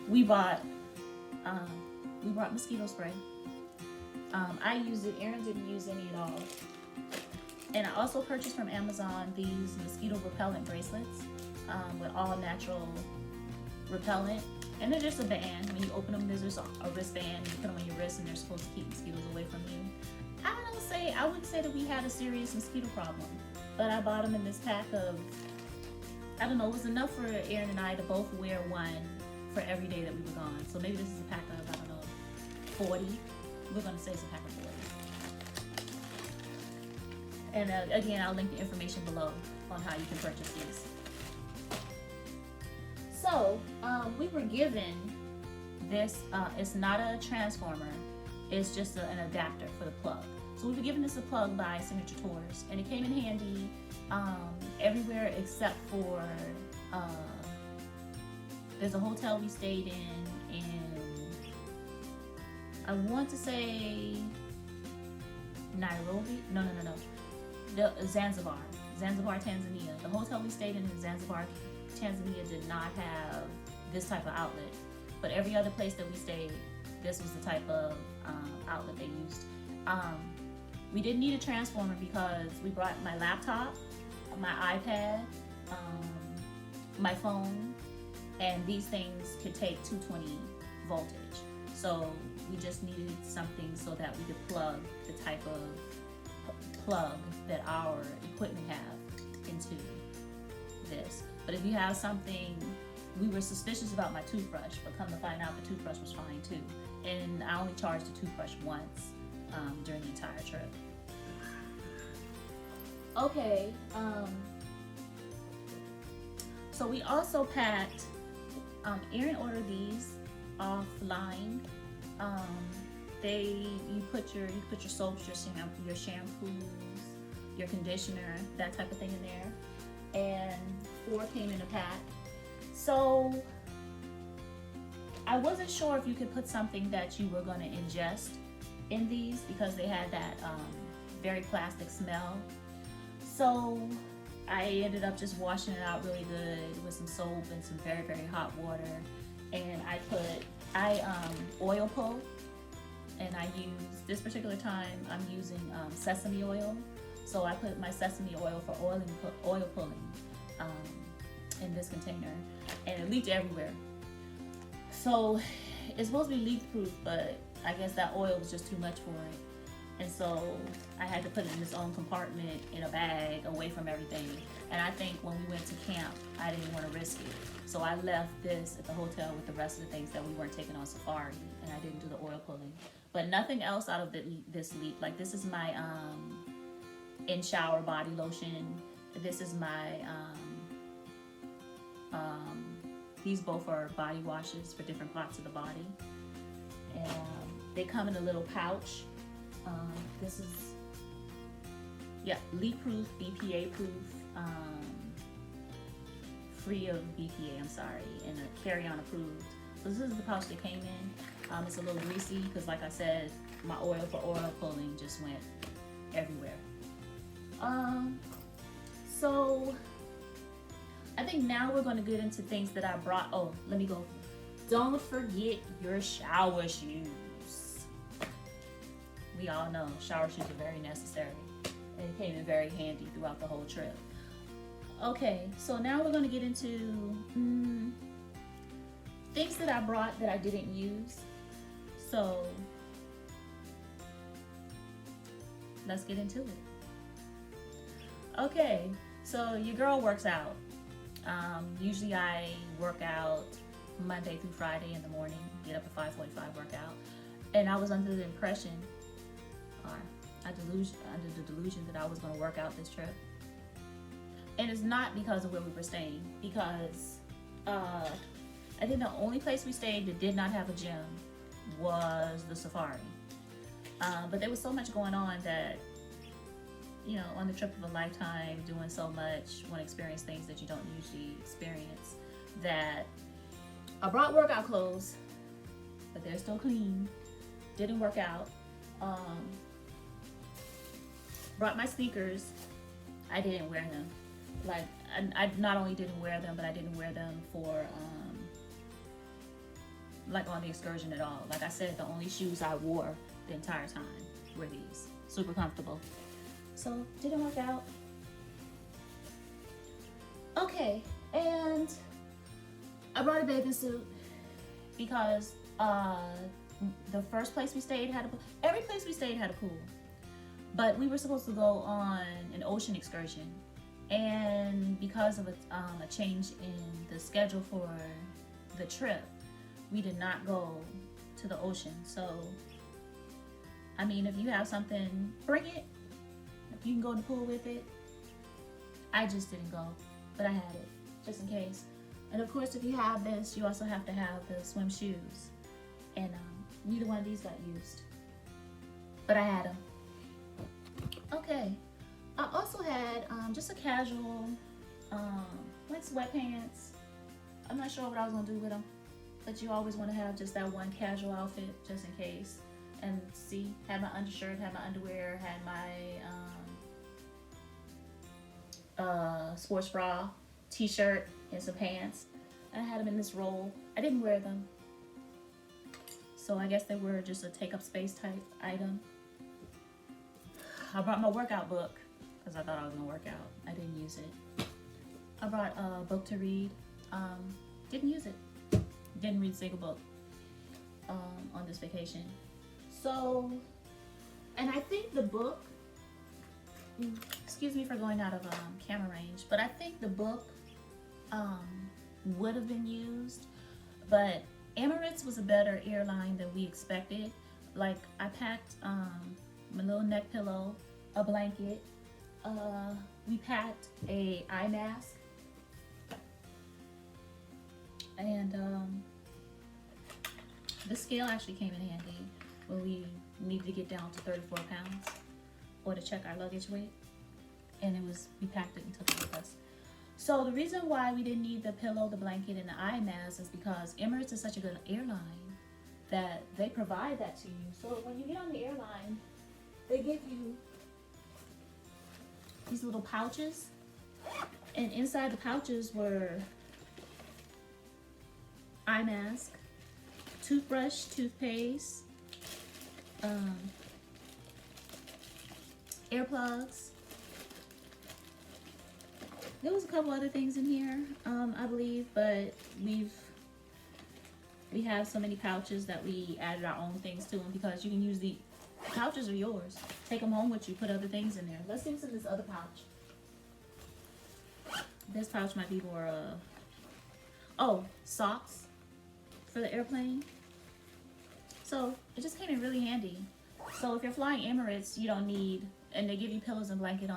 we bought mosquito spray. I used it. Aaron didn't use any at all. And I also purchased from Amazon these mosquito repellent bracelets with all natural repellent. And they're just a band. When you open them, there's just a wristband. You put them on your wrist, and they're supposed to keep mosquitoes away from you. I wouldn't say that we had a serious mosquito problem, but I bought them in this pack of, I don't know, it was enough for Aaron and I to both wear one for every day that we were gone. So maybe this is a pack of, I don't know, 40. We're gonna say it's a pack of 40. And again, I'll link the information below on how you can purchase these. So we were given this. It's not a transformer. It's just an adapter for the plug. So we were given this a plug by Signature Tours, and it came in handy everywhere except for there's a hotel we stayed in I want to say Nairobi. No. Zanzibar, Tanzania. The hotel we stayed in Zanzibar, Tanzania did not have this type of outlet, but every other place that we stayed, this was the type of outlet they used. We didn't need a transformer because we brought my laptop, my iPad, my phone, and these things could take 220 voltage. So we just needed something so that we could plug the type of plug that our equipment have into this. But if you have something, we were suspicious about my toothbrush, but come to find out the toothbrush was fine too. And I only charged the toothbrush once during the entire trip. Okay, so we also packed, Aaron ordered these offline. You put your soaps, your shampoos, your conditioner, that type of thing in there, and 4 came in a pack. So I wasn't sure if you could put something that you were going to ingest in these because they had that very plastic smell. So I ended up just washing it out really good with some soap and some very, very hot water. And I oil pull, and I use, this particular time, I'm using sesame oil. So I put my sesame oil for oil pulling in this container, and it leaked everywhere. So it's supposed to be leak proof, but I guess that oil was just too much for it. And so I had to put it in its own compartment in a bag away from everything. And I think when we went to camp, I didn't want to risk it. So I left this at the hotel with the rest of the things that we weren't taking on safari, and I didn't do the oil pulling. But nothing else out of this leak. Like, this is my in shower body lotion. This is my these both are body washes for different parts of the body, and they come in a little pouch. This is, leak proof, BPA proof, free of BPA, I'm sorry, and a carry-on approved. So this is the pouch that came in. It's a little greasy because, like I said, my oil for oil pulling just went everywhere. So I think now we're going to get into things that I brought. Oh, let me go. Don't forget your shower shoes. We all know shower shoes are very necessary, and it came in very handy throughout the whole trip. Okay, so now we're going to get into things that I brought that I didn't use. So let's get into it. Okay, so your girl works out. Usually I work out Monday through Friday in the morning, get up at 5:45, work out. And I was under the impression, under the delusion that I was going to work out this trip. And it's not because of where we were staying, because I think the only place we stayed that did not have a gym was the safari. But there was so much going on that, you know, on the trip of a lifetime, doing so much, want to experience things that you don't usually experience, that I brought workout clothes, but they're still clean. Didn't work out. Brought my sneakers. I didn't wear them. Like, I not only didn't wear them, but I didn't wear them for like on the excursion at all. Like I said, the only shoes I wore the entire time were these. Super comfortable. So didn't work out. Okay, and I brought a bathing suit because the first place we stayed had a pool. Every place we stayed had a pool, but we were supposed to go on an ocean excursion, and because of a change in the schedule for the trip, we did not go to the ocean. So I mean, if you have something, bring it. If you can go in the pool with it. I just didn't go, but I had it just in case. And of course, if you have this, you also have to have the swim shoes. And neither one of these got used, but I had them. Okay, I also had just a casual, like sweatpants. I'm not sure what I was gonna do with them, but you always want to have just that one casual outfit just in case. And see, had my undershirt, had my underwear, had my sports bra, t-shirt, and some pants. I had them in this roll. I didn't wear them, so I guess they were just a take up space type item. I brought my workout book because I thought I was gonna work out. I didn't use it. I brought a book to read. Didn't use it. Didn't read a single book on this vacation. So, and I think the book, excuse me for going out of camera range, but I think the book would have been used, but Emirates was a better airline than we expected. Like, I packed my little neck pillow, a blanket, we packed a eye mask, and the scale actually came in handy when we needed to get down to 34 pounds or to check our luggage weight, and we packed it and took it with us. So the reason why we didn't need the pillow, the blanket, and the eye mask is because Emirates is such a good airline that they provide that to you. So when you get on the airline, they give you these little pouches, and inside the pouches were eye mask, toothbrush, toothpaste, earplugs. There was a couple other things in here, I believe, but we have so many pouches that we added our own things to them because you can use the pouches are yours. Take them home with you, put other things in there. Let's see what's in this other pouch. This pouch might be more, socks for the airplane. So it just came in really handy. So if you're flying Emirates, you don't need, and they give you pillows and blankets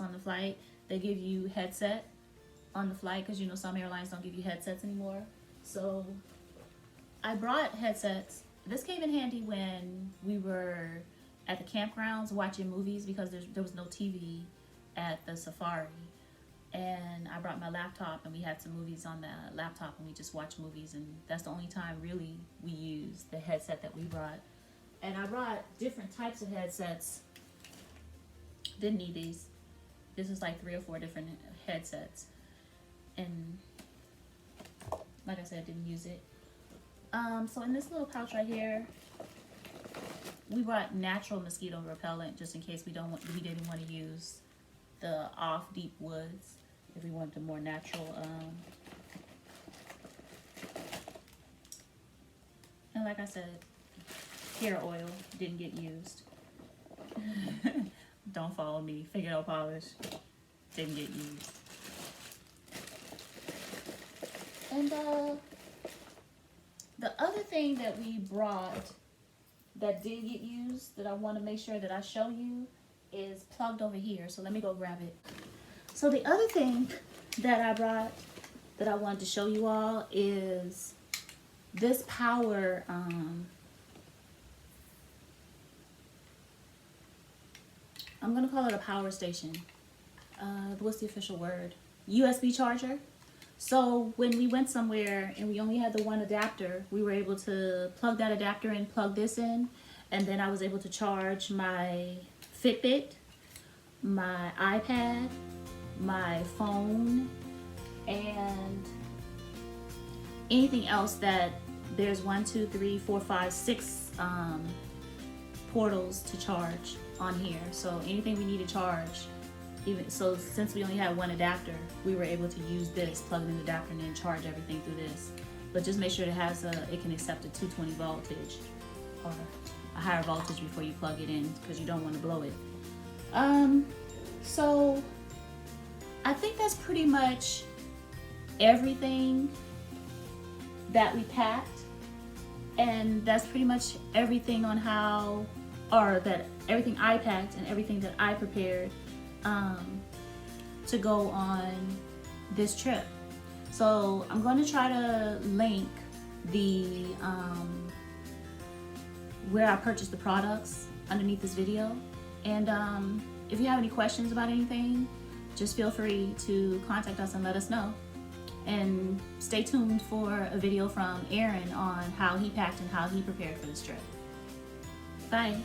on the flight. They give you headset on the flight because you know some airlines don't give you headsets anymore. So I brought headsets. This came in handy when we were at the campgrounds watching movies because there was no TV at the safari. And I brought my laptop and we had some movies on the laptop and we just watched movies, and that's the only time really we used the headset that we brought. And I brought different types of headsets. Didn't need these. This is like 3 or 4 different headsets. And like I said, didn't use it. So in this little pouch right here, we brought natural mosquito repellent just in case we didn't want to use the off deep woods. If we wanted a more natural, and like I said, hair oil didn't get used. Don't follow me. Fingernail polish didn't get used. And the other thing that we brought that did get used that I want to make sure that I show you is plugged over here. So let me go grab it. So the other thing that I brought that I wanted to show you all is this power, I'm going to call it a power station. What's the official word? USB charger. So when we went somewhere and we only had the one adapter, we were able to plug that adapter in, plug this in, and then I was able to charge my Fitbit, my iPad, my phone, and anything else that there's 1, 2, 3, 4, 5, 6 portals to charge on here. So anything we need to charge, even so, since we only had one adapter, we were able to use this, plug it in the adapter, and then charge everything through this. But just make sure it can accept a 220 voltage or a higher voltage before you plug it in, because you don't want to blow it. So I think that's pretty much everything that we packed, and that's pretty much everything on how, or that everything I packed and everything that I prepared to go on this trip. So I'm going to try to link the where I purchased the products underneath this video, and if you have any questions about anything, just feel free to contact us and let us know. And stay tuned for a video from Aaron on how he packed and how he prepared for this trip. Bye.